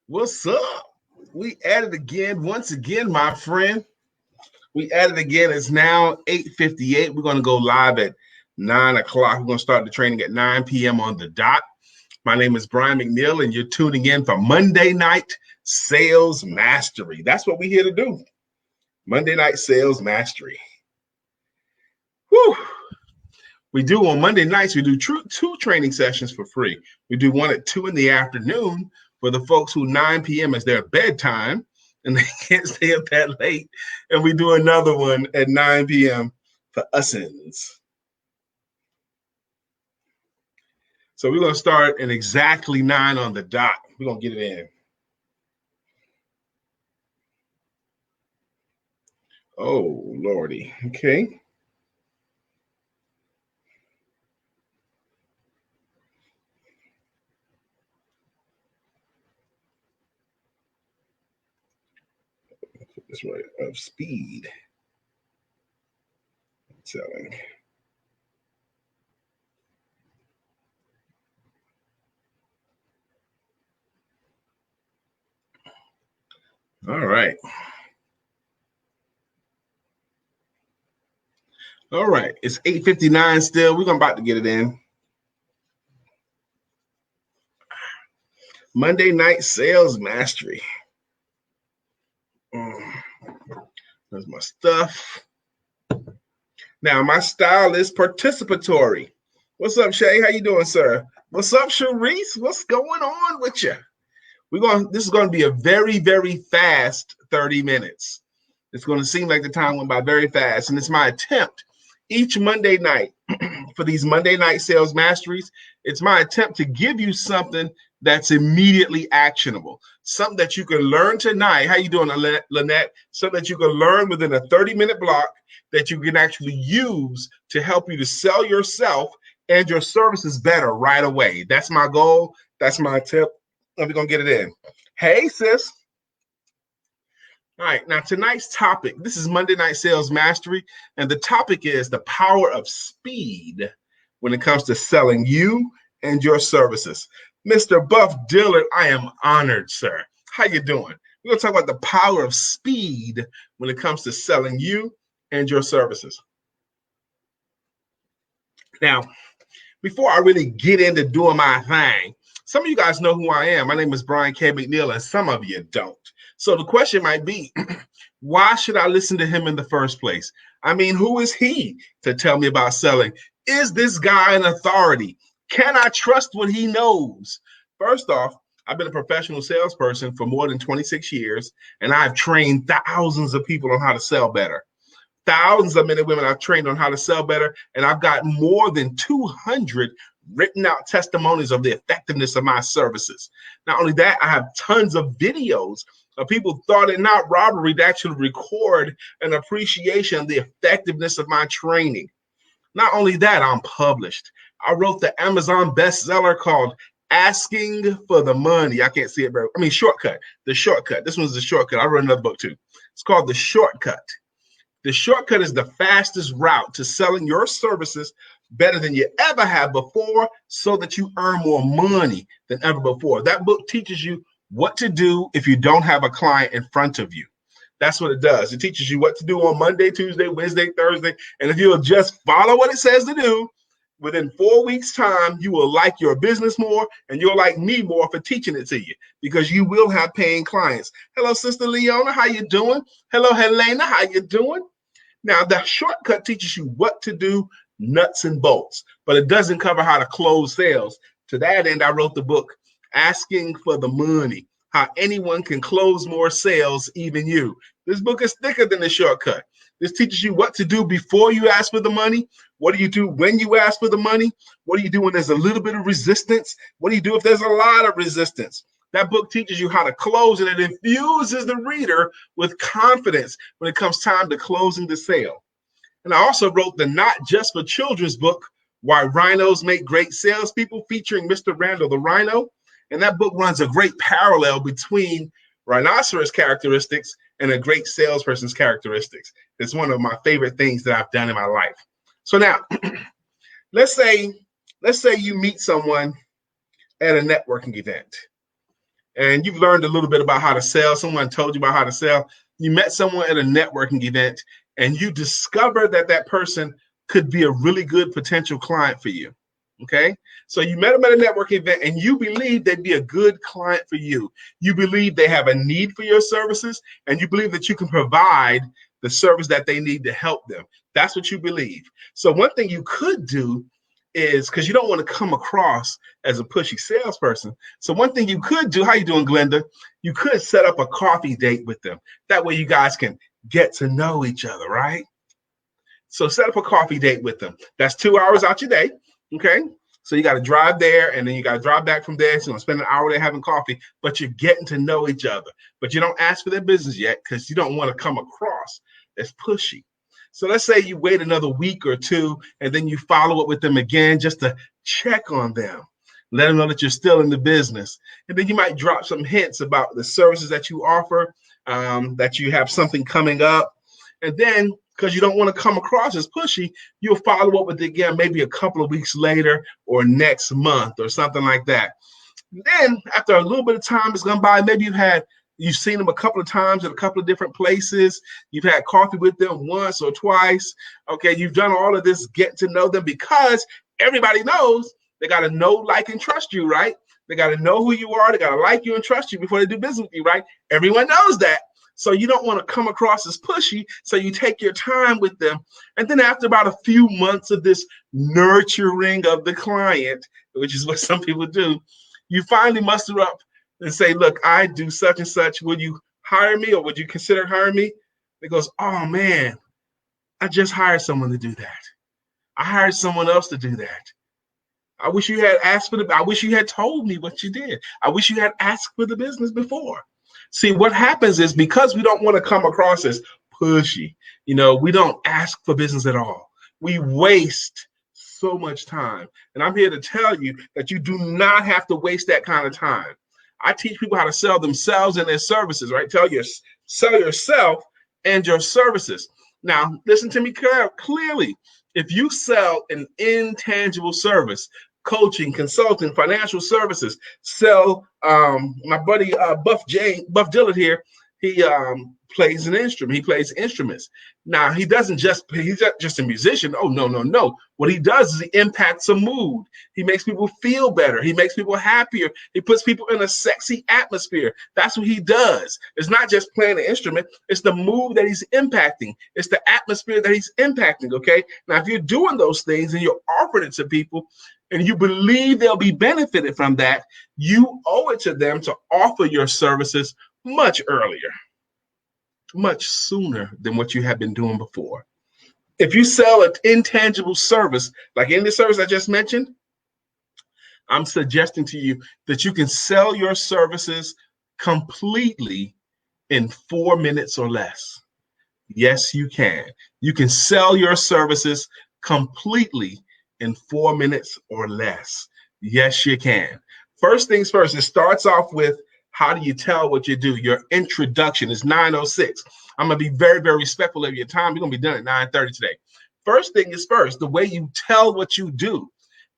What's up? We at it again, once again, my friend. We at it again. It's now 8:58. We're going to go live at 9 o'clock. We're going to start the training at 9 p.m. on the dot. My name is Brian McNeill, and you're tuning in for Monday Night Sales Mastery. That's what we're here to do. Monday Night Sales Mastery. Whew. We do on Monday nights, we do two training sessions for free. We do one at 2 in the afternoon for the folks who 9 p.m. is their bedtime and they can't stay up that late. And we do another one at 9 p.m. for usins. So we're going to start at exactly 9 on the dot. We're going to get it in. Oh, Lordy. Okay. This way of speed selling. All right. All right. It's 8:59 still. We're about to get it in. Monday Night Sales Mastery. There's my stuff. Now, my style is participatory. What's up, Shay? How you doing, sir? What's up, Sharice? What's going on with you? This is going to be a very, very fast 30 minutes. It's going to seem like the time went by very fast, and it's my attempt each Monday night for these Monday Night Sales Masteries. It's my attempt to give you something that's immediately actionable, something that you can learn tonight. How you doing, Lynette? Something that you can learn within a 30-minute block that you can actually use to help you to sell yourself and your services better right away. That's my goal. That's my tip. We're going to get it in. Hey, sis. All right, now tonight's topic, this is Monday Night Sales Mastery, and the topic is the power of speed when it comes to selling you and your services. Mr. Buff Dillard, I am honored, sir. How you doing? We're going to talk about the power of speed when it comes to selling you and your services. Now, before I really get into doing my thing, some of you guys know who I am. My name is Brian K. McNeill, and some of you don't. So the question might be, why should I listen to him in the first place? I mean, who is he to tell me about selling? Is this guy an authority? Can I trust what he knows? First off, I've been a professional salesperson for more than 26 years, and I've trained thousands of people on how to sell better. Thousands of men and women I've trained on how to sell better, and I've got more than 200 written out testimonies of the effectiveness of my services. Not only that, I have tons of videos of people thought it not robbery to actually record an appreciation of the effectiveness of my training. Not only that, I'm published. I wrote the Amazon bestseller called Asking for the Money. I can't see it, bro. I mean, Shortcut. The Shortcut. This one's the Shortcut. I wrote another book too. It's called The Shortcut. The Shortcut is the fastest route to selling your services better than you ever have before so that you earn more money than ever before. That book teaches you what to do if you don't have a client in front of you. That's what it does. It teaches you what to do on Monday, Tuesday, Wednesday, Thursday. And if you'll just follow what it says to do, within 4 weeks' time, you will like your business more and you'll like me more for teaching it to you because you will have paying clients. Hello, Sister Leona. How you doing? Hello, Helena. How you doing? Now, the Shortcut teaches you what to do, nuts and bolts, but it doesn't cover how to close sales. To that end, I wrote the book, Asking for the Money, How Anyone Can Close More Sales, Even You. This book is thicker than the Shortcut. This teaches you what to do before you ask for the money. What do you do when you ask for the money? What do you do when there's a little bit of resistance? What do you do if there's a lot of resistance? That book teaches you how to close, and it infuses the reader with confidence when it comes time to closing the sale. And I also wrote the Not Just for Children's book, Why Rhinos Make Great Salespeople, featuring Mr. Randall the Rhino. And that book runs a great parallel between rhinoceros characteristics and a great salesperson's characteristics. It's one of my favorite things that I've done in my life. So now, let's say you meet someone at a networking event. and you've learned a little bit about how to sell. Someone told you about how to sell. You met someone at a networking event, and you discovered that that person could be a really good potential client for you. Okay, so you met them at a networking event, and you believe they'd be a good client for you. You believe they have a need for your services, and you believe that you can provide the service that they need to help them. That's what you believe. So one thing you could do is, because you don't want to come across as a pushy salesperson. So one thing you could do, how you doing, Glenda? You could set up a coffee date with them. That way you guys can get to know each other, right? So set up a coffee date with them. That's 2 hours out your day, okay? So you got to drive there, and then you got to drive back from there. So you're going to spend an hour there having coffee, but you're getting to know each other. But you don't ask for their business yet because you don't want to come across as pushy. So let's say you wait another week or two, and then you follow up with them again just to check on them. Let them know that you're still in the business. And then you might drop some hints about the services that you offer, that you have something coming up. And then, because you don't want to come across as pushy, you'll follow up with it again maybe a couple of weeks later or next month or something like that. Then, after a little bit of time has gone by, maybe you've seen them a couple of times at a couple of different places. You've had coffee with them once or twice. Okay, you've done all of this, get to know them, because everybody knows they got to know, like, and trust you, right? They got to know who you are. They got to like you and trust you before they do business with you, right? Everyone knows that. So you don't want to come across as pushy. So you take your time with them. And then after about a few months of this nurturing of the client, which is what some people do, you finally muster up and say, look, I do such and such. Would you hire me, or would you consider hiring me? It goes, oh man, I just hired someone to do that. I hired someone else to do that. I wish you had asked for I wish you had told me what you did. I wish you had asked for the business before. See, what happens is, because we don't want to come across as pushy, we don't ask for business at all. We waste so much time. And I'm here to tell you that you do not have to waste that kind of time. I teach people how to sell themselves and their services, right? Sell yourself and your services. Now, listen to me clearly. If you sell an intangible service, coaching, consulting, financial services, sell, my buddy Buff Dillard here, he plays an instrument. He plays instruments. Now, he's not just a musician. Oh, no. What he does is he impacts a mood. He makes people feel better. He makes people happier. He puts people in a sexy atmosphere. That's what he does. It's not just playing an instrument. It's the mood that he's impacting. It's the atmosphere that he's impacting, okay? Now, if you're doing those things and you're offering it to people, and you believe they'll be benefited from that, you owe it to them to offer your services much earlier, much sooner than what you have been doing before. If you sell an intangible service, like any service I just mentioned, I'm suggesting to you that you can sell your services completely in 4 minutes or less. Yes, you can. You can sell your services completely in 4 minutes or less. Yes, you can. First things first, it starts off with, how do you tell what you do? Your introduction is 9:06. I'm going to be very, very respectful of your time. We're going to be done at 9:30 today. First thing is first, the way you tell what you do.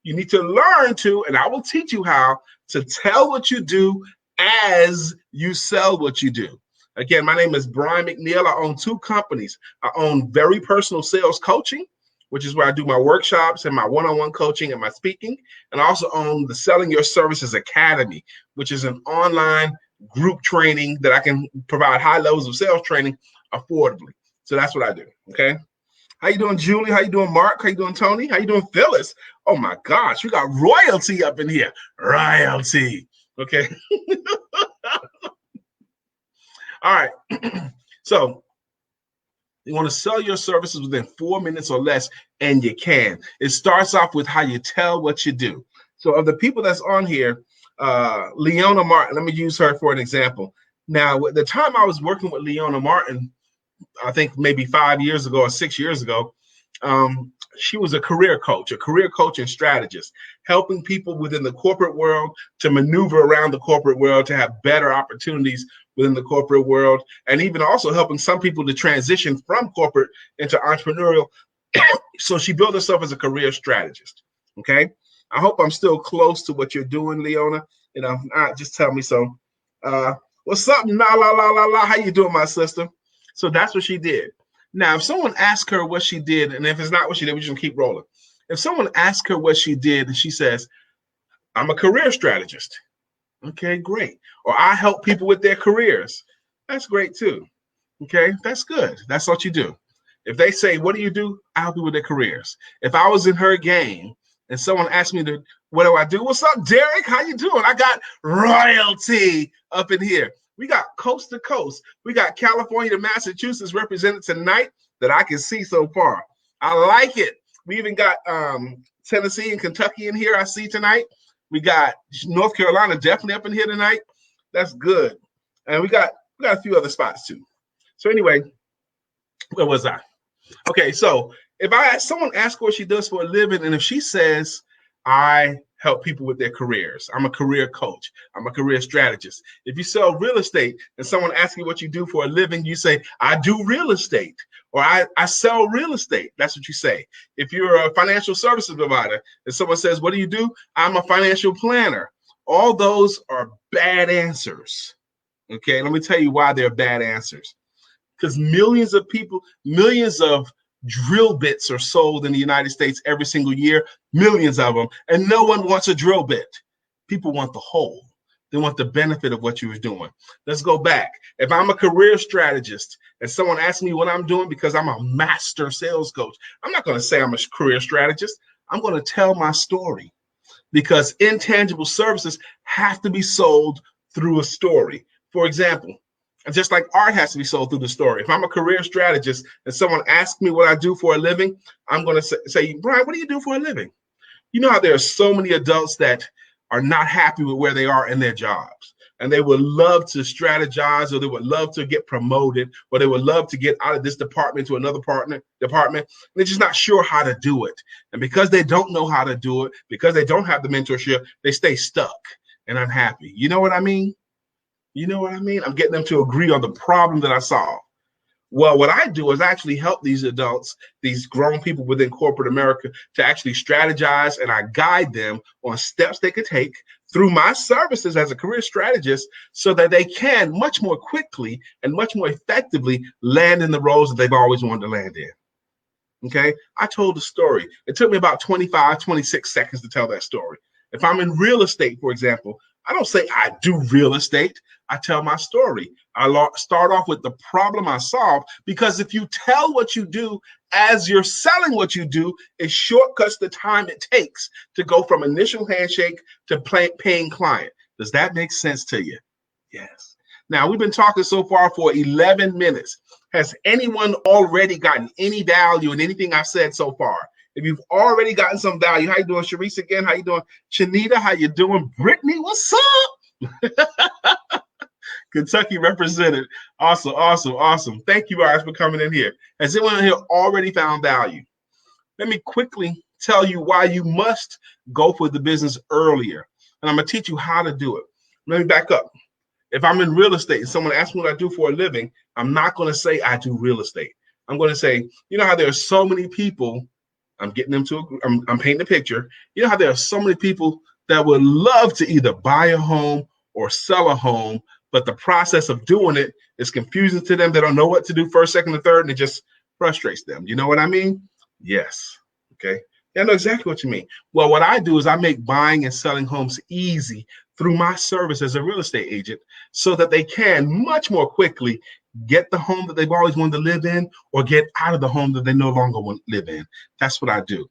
You need to learn to, and I will teach you how to tell what you do as you sell what you do. Again, my name is Brian McNeill. I own 2 companies. I own Very Personal Sales Coaching, which is where I do my workshops and my one-on-one coaching and my speaking. And I also own the Selling Your Services Academy, which is an online group training that I can provide high levels of sales training affordably. So that's what I do, okay? How you doing, Julie? How you doing, Mark? How you doing, Tony? How you doing, Phyllis? Oh, my gosh, we got royalty up in here. Royalty, okay? All right, so you want to sell your services within 4 minutes or less, and you can. It starts off with how you tell what you do. So of the people that's on here, Leona Martin, let me use her for an example. Now, at the time I was working with Leona Martin, I think maybe 5 years ago or 6 years ago, she was a career coach and strategist, helping people within the corporate world to maneuver around the corporate world, to have better opportunities within the corporate world, and even also helping some people to transition from corporate into entrepreneurial. So she built herself as a career strategist. Okay. I hope I'm still close to what you're doing, Leona. If not, just tell me so. What's up? La la la la la. How you doing, my sister? So that's what she did. Now, if someone asks her what she did, and if it's not what she did, we just gonna keep rolling. If someone asks her what she did, and she says, "I'm a career strategist," okay, great. Or I help people with their careers. That's great too. Okay, that's good. That's what you do. If they say, "What do you do?" I help you with their careers. If I was in her game and someone asked me to, "What do I do?" What's up, Derek? How you doing? I got royalty up in here. We got coast to coast. We got California to Massachusetts represented tonight that I can see so far. I like it. We even got Tennessee and Kentucky in here I see tonight. We got North Carolina definitely up in here tonight. That's good. And we got a few other spots too. So anyway, where was I? Okay, so if someone asks what she does for a living, and if she says, "I help people with their careers. I'm a career coach. I'm a career strategist." If you sell real estate and someone asks you what you do for a living, you say, "I do real estate," or I sell real estate. That's what you say. If you're a financial services provider and someone says, "What do you do?" "I'm a financial planner." All those are bad answers. Okay, let me tell you why they're bad answers. Because millions of people, millions of drill bits are sold in the United States every single year, millions of them, and no one wants a drill bit. People want the whole. They want the benefit of what you were doing. Let's go back. If I'm a career strategist and someone asks me what I'm doing because I'm a master sales coach, I'm not going to say I'm a career strategist. I'm going to tell my story, because intangible services have to be sold through a story. For example, just like art has to be sold through the story. If I'm a career strategist and someone asks me what I do for a living, I'm going to say, "Brian, what do you do for a living?" You know how there are so many adults that are not happy with where they are in their jobs, and they would love to strategize, or they would love to get promoted, or they would love to get out of this department to another department. They're just not sure how to do it. And because they don't know how to do it, because they don't have the mentorship, they stay stuck and unhappy. You know what I mean? You know what I mean? I'm getting them to agree on the problem that I solve. Well, what I do is actually help these adults, these grown people within corporate America, to actually strategize, and I guide them on steps they could take through my services as a career strategist so that they can much more quickly and much more effectively land in the roles that they've always wanted to land in. Okay, I told the story. It took me about 25, 26 seconds to tell that story. If I'm in real estate, for example, I don't say I do real estate. I tell my story. I start off with the problem I solve, because if you tell what you do as you're selling what you do, it shortcuts the time it takes to go from initial handshake to paying client. Does that make sense to you? Yes. Now, we've been talking so far for 11 minutes. Has anyone already gotten any value in anything I've said so far? If you've already gotten some value, how you doing, Sharice? Again, how you doing, Shanita? How you doing, Brittany? What's up? Kentucky represented. Awesome, awesome, awesome. Thank you guys for coming in here. Has anyone here already found value? Let me quickly tell you why you must go for the business earlier. And I'm going to teach you how to do it. Let me back up. If I'm in real estate and someone asks me what I do for a living, I'm not going to say I do real estate. I'm going to say, you know how there are so many people, I'm getting them to, I'm painting a picture. You know how there are so many people that would love to either buy a home or sell a home, but the process of doing it is confusing to them. They don't know what to do first, second, and third, and it just frustrates them. You know what I mean? Yes. Okay. I know exactly what you mean. Well, what I do is I make buying and selling homes easy through my service as a real estate agent so that they can much more quickly get the home that they've always wanted to live in or get out of the home that they no longer want to live in. That's what I do.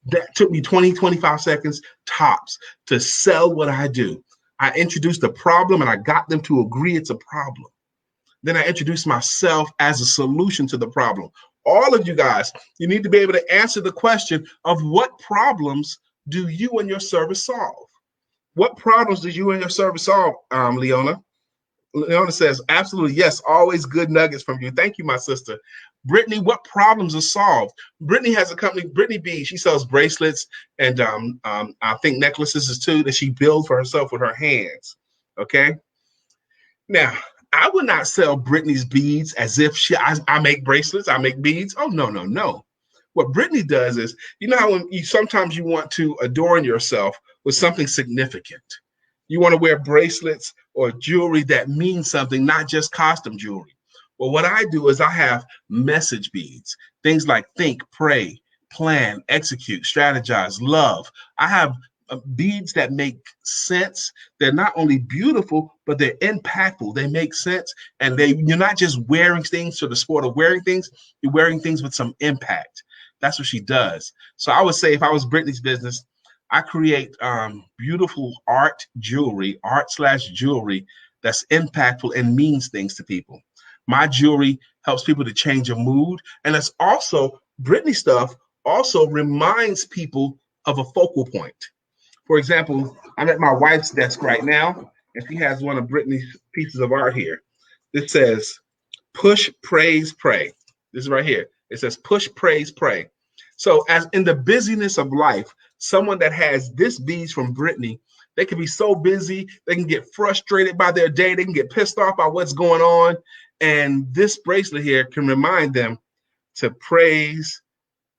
That took me 20, 25 seconds tops to sell what I do. I introduced the problem and I got them to agree it's a problem. Then I introduced myself as a solution to the problem. All of you guys, you need to be able to answer the question of what problems do you and your service solve? What problems do you and your service solve, Leona? Leona says, absolutely, yes, always good nuggets from you. Thank you, my sister. Brittany, what problems are solved? Brittany has a company, Brittany B. She sells bracelets and I think necklaces too that she builds for herself with her hands. Okay. Now, I would not sell Brittany's beads as if I make bracelets, I make beads. Oh, no, no, no. What Brittany does is, you know how when sometimes you want to adorn yourself with something significant. You want to wear bracelets or jewelry that means something, not just costume jewelry. Well, what I do is I have message beads, things like think, pray, plan, execute, strategize, love. I have beads that make sense. They're not only beautiful, but they're impactful. They make sense, and you're not just wearing things for the sport of wearing things. You're wearing things with some impact. That's what she does. So I would say if I was Brittany's business, I create beautiful art/jewelry that's impactful and means things to people. My jewelry helps people to change a mood, and it's also Brittany stuff also reminds people of a focal point. For example, I'm at my wife's desk right now, and she has one of Brittany's pieces of art here. It says, push, praise, pray. This is right here. It says, push, praise, pray. So as in the busyness of life, someone that has this beads from Brittany, they can be so busy, they can get frustrated by their day, they can get pissed off by what's going on. And this bracelet here can remind them to praise,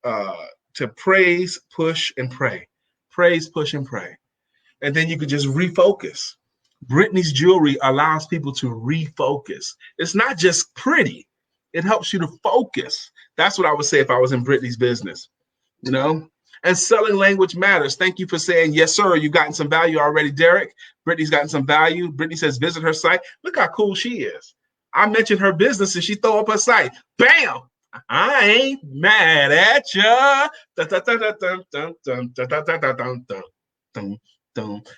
push, and pray. Praise, push, and pray. And then you could just refocus. Brittany's jewelry allows people to refocus. It's not just pretty. It helps you to focus. That's what I would say if I was in Brittany's business, you know? And selling language matters. Thank you for saying, yes, sir, you've gotten some value already, Derek. Brittany's gotten some value. Brittany says, visit her site. Look how cool she is. I mentioned her business and she throw up her site. Bam! I ain't mad at ya. And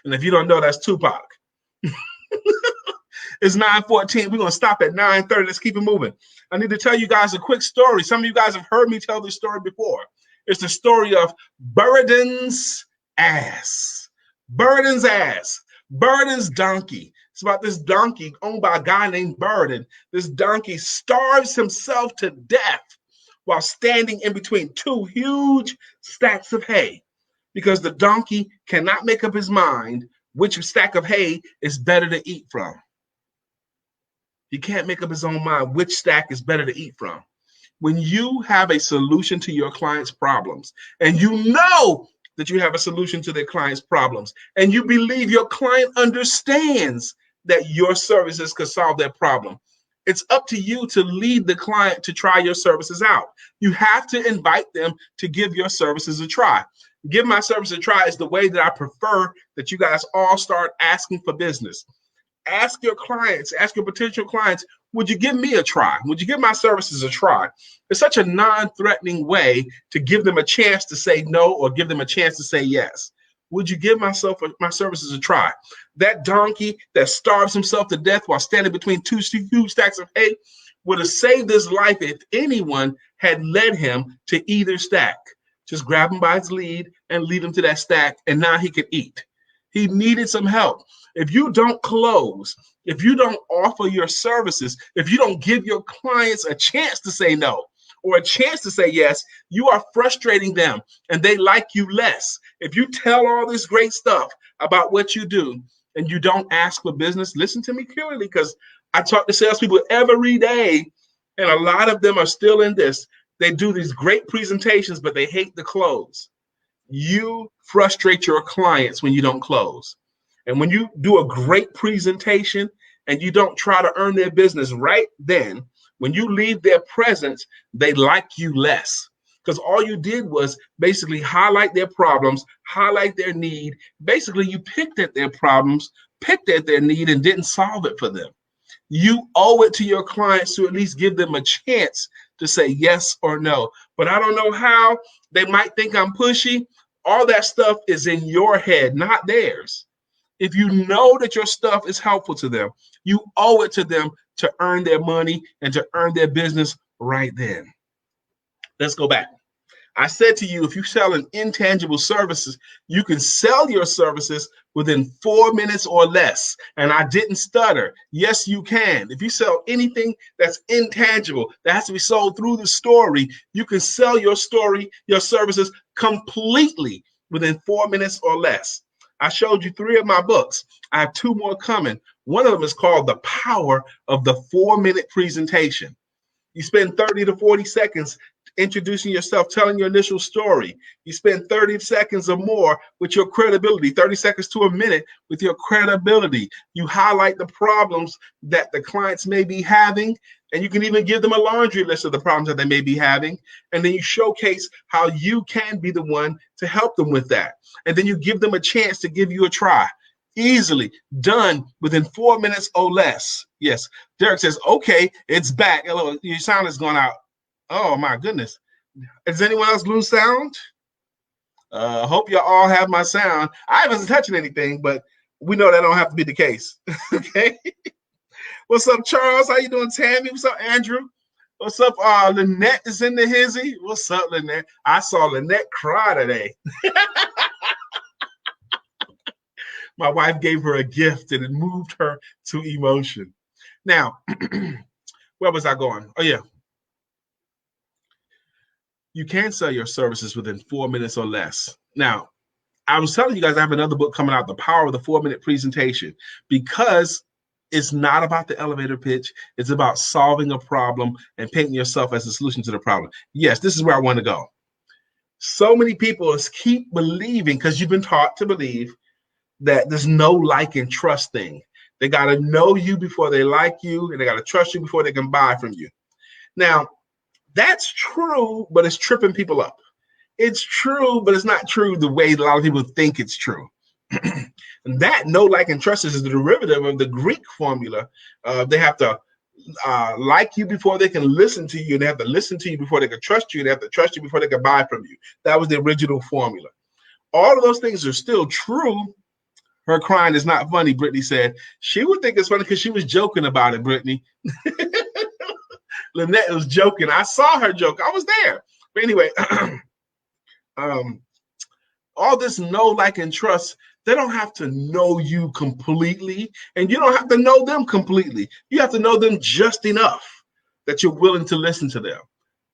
if you don't know, that's Tupac. It's 9:14. We're going to stop at 9:30. Let's keep it moving. I need to tell you guys a quick story. Some of you guys have heard me tell this story before. It's the story of Burden's ass. Burden's ass. Burden's donkey. It's about this donkey owned by a guy named Burden. This donkey starves himself to death while standing in between two huge stacks of hay because the donkey cannot make up his mind which stack of hay is better to eat from. He can't make up his own mind which stack is better to eat from. When you have a solution to your client's problems, and you know that you have a solution to their client's problems, and you believe your client understands that your services could solve their problem, it's up to you to lead the client to try your services out. You have to invite them to give your services a try. Give my service a try is the way that I prefer that you guys all start asking for business. Ask your clients, ask your potential clients, would you give me a try? Would you give my services a try? It's such a non-threatening way to give them a chance to say no or give them a chance to say yes. Would you give my services a try? That donkey that starves himself to death while standing between two huge stacks of hay would have saved his life if anyone had led him to either stack. Just grab him by his lead and lead him to that stack, and now he could eat. He needed some help. If you don't close, if you don't offer your services, if you don't give your clients a chance to say no or a chance to say yes, you are frustrating them and they like you less. If you tell all this great stuff about what you do and you don't ask for business, listen to me clearly, because I talk to salespeople every day, and a lot of them are still in this. They do these great presentations, but they hate the close. You frustrate your clients when you don't close. And when you do a great presentation and you don't try to earn their business right then, when you leave their presence, they like you less. Because all you did was basically highlight their problems, highlight their need. Basically, you picked at their problems, picked at their need, and didn't solve it for them. You owe it to your clients to at least give them a chance to say yes or no. But I don't know how. They might think I'm pushy. All that stuff is in your head, not theirs. If you know that your stuff is helpful to them, you owe it to them to earn their money and to earn their business right then. Let's go back. I said to you, if you sell an intangible services, you can sell your services within 4 minutes or less. And I didn't stutter. Yes, you can. If you sell anything that's intangible, that has to be sold through the story, you can sell your story, your services completely within 4 minutes or less. I showed you 3 of my books. I have 2 more coming. One of them is called The Power of the 4-Minute Presentation. You spend 30 to 40 seconds introducing yourself, telling your initial story. You spend 30 seconds or more with your credibility, 30 seconds to a minute with your credibility. You highlight the problems that the clients may be having, and you can even give them a laundry list of the problems that they may be having. And then you showcase how you can be the one to help them with that. And then you give them a chance to give you a try. Easily done within 4 minutes or less. Yes. Derek says, okay, it's back. Hello, your sound is going out. Oh my goodness. Does anyone else lose sound? Hope you all have my sound. I wasn't touching anything, but we know that don't have to be the case. Okay. What's up, Charles? How you doing, Tammy? What's up, Andrew? What's up? Lynette is in the hizzy. What's up, Lynette? I saw Lynette cry today. My wife gave her a gift and it moved her to emotion. Now, where was I going? Oh, yeah. You can sell your services within 4 minutes or less. Now, I was telling you guys I have another book coming out, The Power of the 4-Minute Presentation, because it's not about the elevator pitch. It's about solving a problem and painting yourself as a solution to the problem. Yes, this is where I want to go. So many people keep believing, because you've been taught to believe, that there's no like and trust thing. They got to know you before they like you, and they got to trust you before they can buy from you. Now, that's true, but it's tripping people up. It's true, but it's not true the way a lot of people think it's true. And that know, like, and trust is the derivative of the Greek formula. They have to like you before they can listen to you, and they have to listen to you before they can trust you, and they have to trust you before they can buy from you. That was the original formula. All of those things are still true. Her crying is not funny, Brittany said. She would think it's funny because she was joking about it, Brittany. Lynette was joking. I saw her joke. I was there. But anyway, all this know, like, and trust, they don't have to know you completely, and you don't have to know them completely. You have to know them just enough that you're willing to listen to them.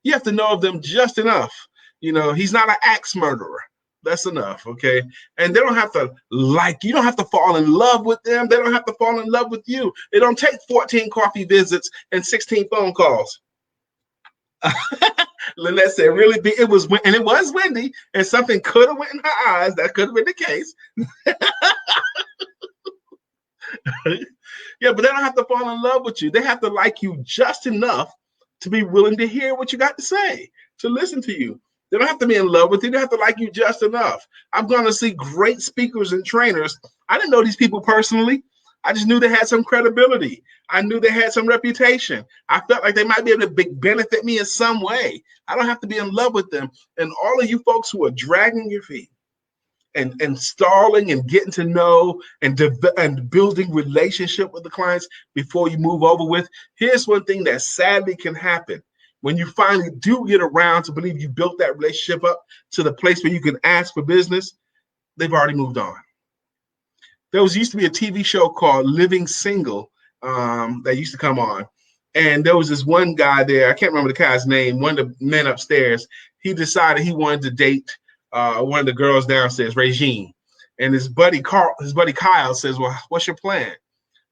You have to know of them just enough. You know, he's not an axe murderer. That's enough, okay? And they don't have to like you. Don't have to fall in love with them. They don't have to fall in love with you. It don't take 14 coffee visits and 16 phone calls. Lynette said, really, it was windy, and something could have went in her eyes. That could have been the case. Yeah, but they don't have to fall in love with you. They have to like you just enough to be willing to hear what you got to say, to listen to you. They don't have to be in love with you. They have to like you just enough. I'm going to see great speakers and trainers. I didn't know these people personally. I just knew they had some credibility. I knew they had some reputation. I felt like they might be able to benefit me in some way. I don't have to be in love with them. And all of you folks who are dragging your feet and stalling and getting to know and building relationship with the clients before you move over with, here's one thing that sadly can happen. When you finally do get around to believe you built that relationship up to the place where you can ask for business, they've already moved on. There used to be a TV show called Living Single that used to come on. And there was this one guy there, I can't remember the guy's name, one of the men upstairs. He decided he wanted to date one of the girls downstairs, Regine. And his buddy Kyle says, well, what's your plan?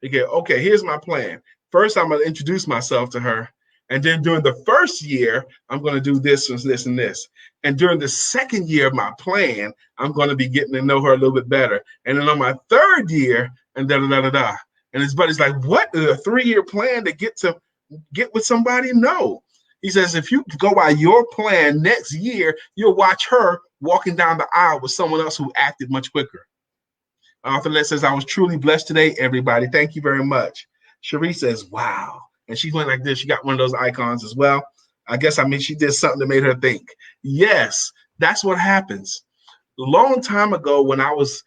He goes, okay, here's my plan. First, I'm going to introduce myself to her. And then during the first year, I'm going to do this and this and this. And during the second year of my plan, I'm going to be getting to know her a little bit better. And then on my third year, and da-da-da-da-da. And his buddy's like, what? A 3-year plan to get with somebody? No. He says, if you go by your plan next year, you'll watch her walking down the aisle with someone else who acted much quicker. Arthur says, I was truly blessed today, everybody. Thank you very much. Cherie says, wow. And she went like this. She got one of those icons as well. I guess, she did something that made her think. Yes, that's what happens. A long time ago when I was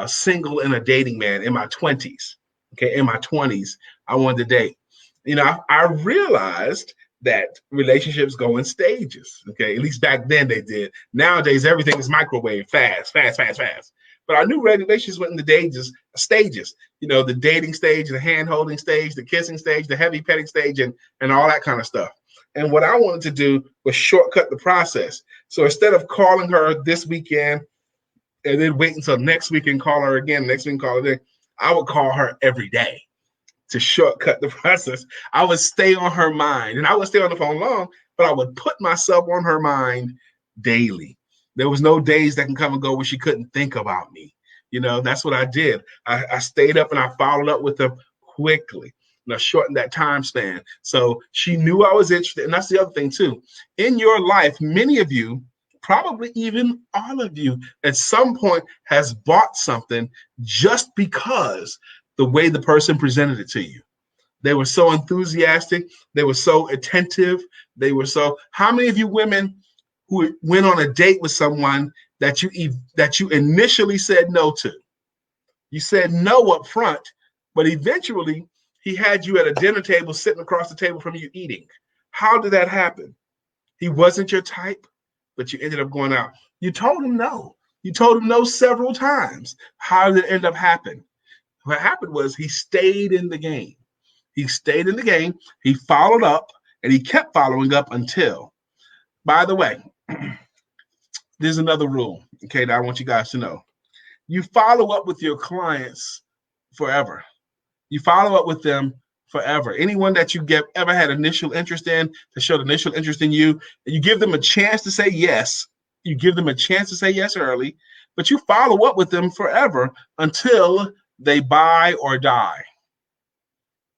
single and a dating man in my 20s, okay, in my 20s, I wanted to date. You know, I realized that relationships go in stages, okay? At least back then they did. Nowadays, everything is microwave, fast. But our new regulations went in the stages, you know, the dating stage, the hand-holding stage, the kissing stage, the heavy petting stage, and all that kind of stuff. And what I wanted to do was shortcut the process. So instead of calling her this weekend and then wait until next week and call her again, next week and call her again, I would call her every day to shortcut the process. I would stay on her mind. And I would stay on the phone long, but I would put myself on her mind daily. There was no days that can come and go where she couldn't think about me. That's what I did. I stayed up and I followed up with her quickly. Shorten that time span. So she knew I was interested. And that's the other thing too. In your life, many of you, probably even all of you, at some point has bought something just because the way the person presented it to you. They were so enthusiastic. They were so attentive. How many of you women who went on a date with someone that you initially said no to? You said no up front, but eventually he had you at a dinner table sitting across the table from you eating. How did that happen? He wasn't your type, but you ended up going out. You told him no. You told him no several times. How did it end up happening? What happened was he stayed in the game. He stayed in the game. He followed up, and he kept following up until. By the way, there's another rule, okay, that I want you guys to know. You follow up with your clients forever. You follow up with them forever. Anyone that you ever had initial interest in, that showed initial interest in you, and you give them a chance to say yes. You give them a chance to say yes early, but you follow up with them forever until they buy or die.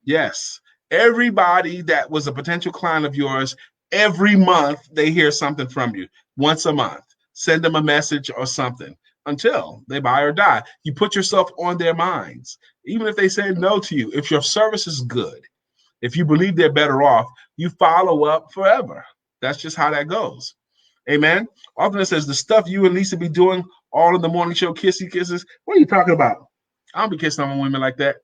Yes, everybody that was a potential client of yours, every month they hear something from you. Once a month, send them a message or something until they buy or die. You put yourself on their minds, even if they say no to you. If your service is good, if you believe they're better off, you follow up forever. That's just how that goes. Amen. Often it says the stuff you and Lisa be doing all in the morning show, kissy kisses. What are you talking about? I don't be kissing on women like that.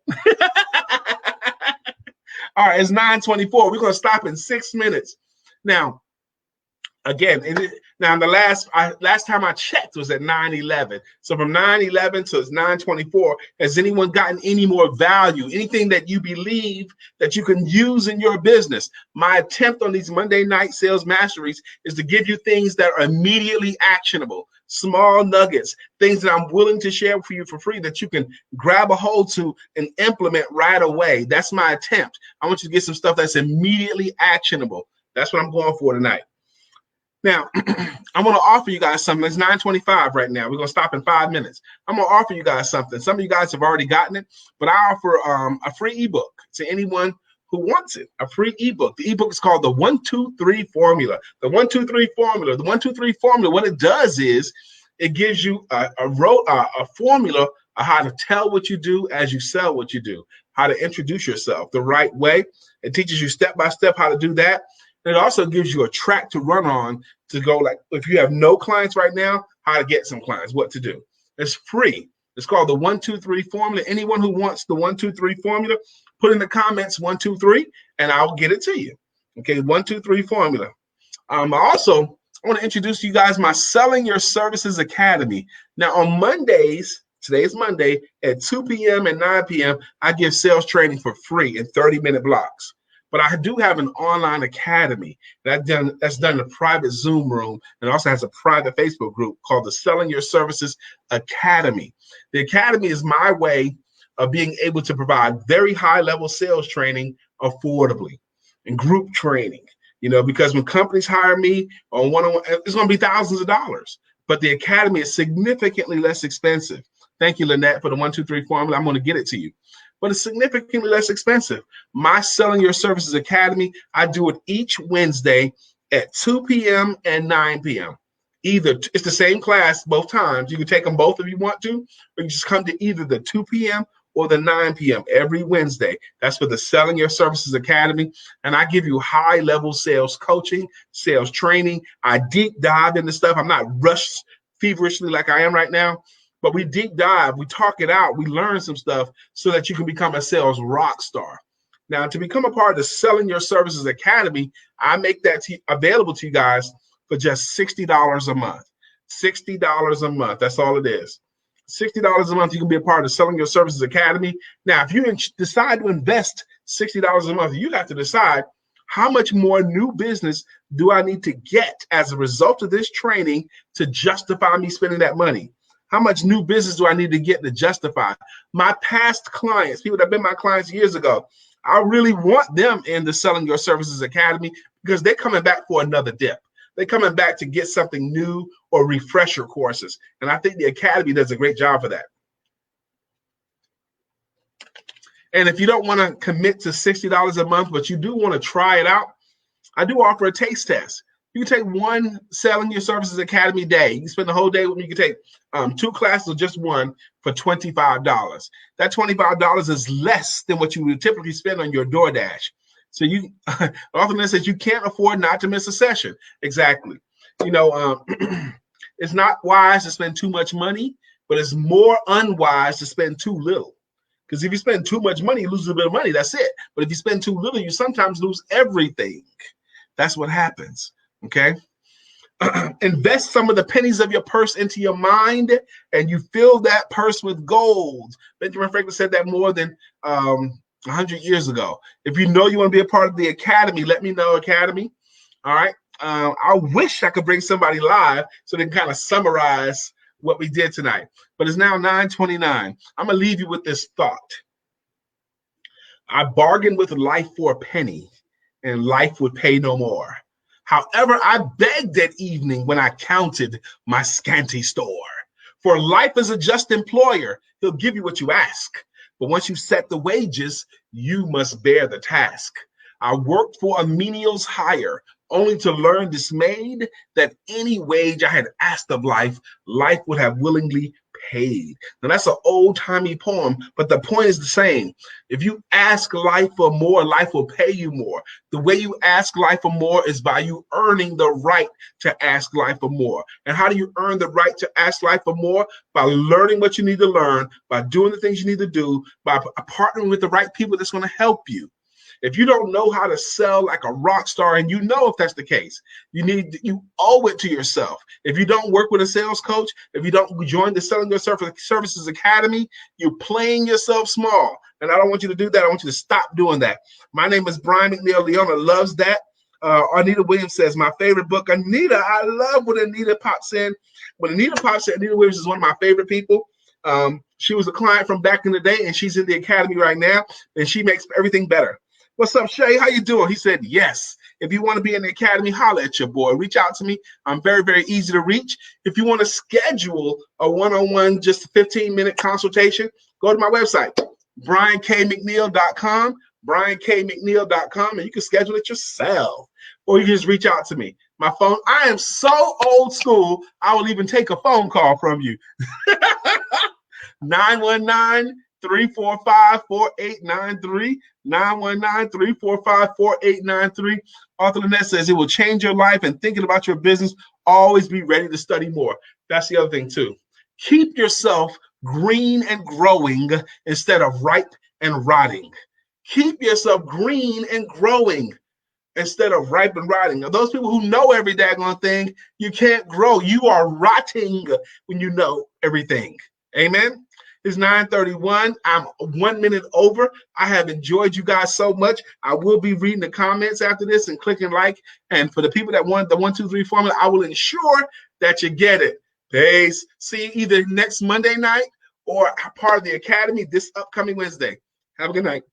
All right, it's 9:24. We're going to stop in 6 minutes. Now, again, the last time I checked was at 9:11. So from 9:11 to 9:24, has anyone gotten any more value? Anything that you believe that you can use in your business? My attempt on these Monday night sales masteries is to give you things that are immediately actionable, small nuggets, things that I'm willing to share for you for free that you can grab a hold to and implement right away. That's my attempt. I want you to get some stuff that's immediately actionable. That's what I'm going for tonight. Now, I'm going to offer you guys something. It's 9:25 right now. We're going to stop in 5 minutes. I'm going to offer you guys something. Some of you guys have already gotten it, but I offer a free ebook to anyone who wants it, a free ebook. The ebook is called the 1-2-3 Formula. The 1-2-3 Formula. The 1-2-3 Formula, what it does is it gives you a formula of how to tell what you do as you sell what you do, how to introduce yourself the right way. It teaches you step-by-step how to do that. And it also gives you a track to run on to go, like, if you have no clients right now, how to get some clients, what to do. It's free. It's called the 1-2-3 Formula. Anyone who wants the 1-2-3 Formula, put in the comments 1-2-3, and I'll get it to you. Okay, 1-2-3 Formula. I want to introduce to you guys my Selling Your Services Academy. Now, on Mondays, today is Monday, at 2 p.m. and 9 p.m., I give sales training for free in 30-minute blocks. But I do have an online academy that's done in a private Zoom room, and also has a private Facebook group called the Selling Your Services Academy. The academy is my way of being able to provide very high-level sales training affordably and group training. Because when companies hire me on one-on-one, it's going to be thousands of dollars. But the academy is significantly less expensive. Thank you, Lynette, for the 1-2-3 Formula. I'm going to get it to you. But it's significantly less expensive. My Selling Your Services Academy, I do it each Wednesday at 2 p.m. and 9 p.m. It's the same class both times. You can take them both if you want to, or you just come to either the 2 p.m. or the 9 p.m. every Wednesday. That's for the Selling Your Services Academy. And I give you high-level sales coaching, sales training. I deep dive into stuff. I'm not rushed feverishly like I am right now. But we deep dive, we talk it out, we learn some stuff so that you can become a sales rock star. Now, to become a part of the Selling Your Services Academy, I make that available to you guys for just $60 a month. $60 a month, that's all it is. $60 a month, you can be a part of the Selling Your Services Academy. Now, if you decide to invest $60 a month, you have to decide how much more new business do I need to get as a result of this training to justify me spending that money. How much new business do I need to get to justify? My past clients, people that have been my clients years ago, I really want them in the Selling Your Services Academy because they're coming back for another dip. They're coming back to get something new or refresher courses. And I think the Academy does a great job for that. And if you don't want to commit to $60 a month, but you do want to try it out, I do offer a taste test. You can take one Selling Your Services Academy day. You can spend the whole day with me. You can take 2 classes or just one for $25. That $25 is less than what you would typically spend on your DoorDash. So you, author says you can't afford not to miss a session. Exactly. It's not wise to spend too much money, but it's more unwise to spend too little. Because if you spend too much money, you lose a bit of money. That's it. But if you spend too little, you sometimes lose everything. That's what happens. Okay. Invest some of the pennies of your purse into your mind, and you fill that purse with gold. Benjamin Franklin said that more than 100 years ago. If you know you want to be a part of the Academy, let me know, Academy. All right. I wish I could bring somebody live so they can kind of summarize what we did tonight. But it's now 9:29. I'm going to leave you with this thought. I bargained with life for a penny, and life would pay no more. However, I begged that evening when I counted my scanty store. For life is a just employer. He'll give you what you ask. But once you set the wages, you must bear the task. I worked for a menial's hire, only to learn dismayed that any wage I had asked of life, life would have willingly paid. Now that's an old-timey poem, but the point is the same. If you ask life for more, life will pay you more. The way you ask life for more is by you earning the right to ask life for more. And how do you earn the right to ask life for more? By learning what you need to learn, by doing the things you need to do, by partnering with the right people that's going to help you. If you don't know how to sell like a rock star, and you know if that's the case, you owe it to yourself. If you don't work with a sales coach, if you don't join the Selling Your Services Academy, you're playing yourself small. And I don't want you to do that. I want you to stop doing that. My name is Brian McNeill. Leona loves that. Anita Williams says, my favorite book. Anita, I love when Anita pops in. When Anita pops in, Anita Williams is one of my favorite people. She was a client from back in the day, and she's in the Academy right now, and she makes everything better. What's up, Shay? How you doing? He said, yes. If you want to be in the Academy, holler at your boy. Reach out to me. I'm very, very easy to reach. If you want to schedule a one-on-one, just a 15-minute consultation, go to my website, briankmcneil.com, briankmcneil.com, and you can schedule it yourself. Or you can just reach out to me. My phone, I am so old school, I will even take a phone call from you. 919-345-4893, 919-345-4893. Arthur Lynette says it will change your life, and thinking about your business, always be ready to study more. That's the other thing too. Keep yourself green and growing instead of ripe and rotting. Keep yourself green and growing instead of ripe and rotting. Those people who know every daggone thing, you can't grow. You are rotting when you know everything. Amen. It's 9:31. I'm 1 minute over. I have enjoyed you guys so much. I will be reading the comments after this and clicking like. And for the people that want the 1, 2, 3 formula, I will ensure that you get it. Peace. See you either next Monday night or part of the Academy this upcoming Wednesday. Have a good night.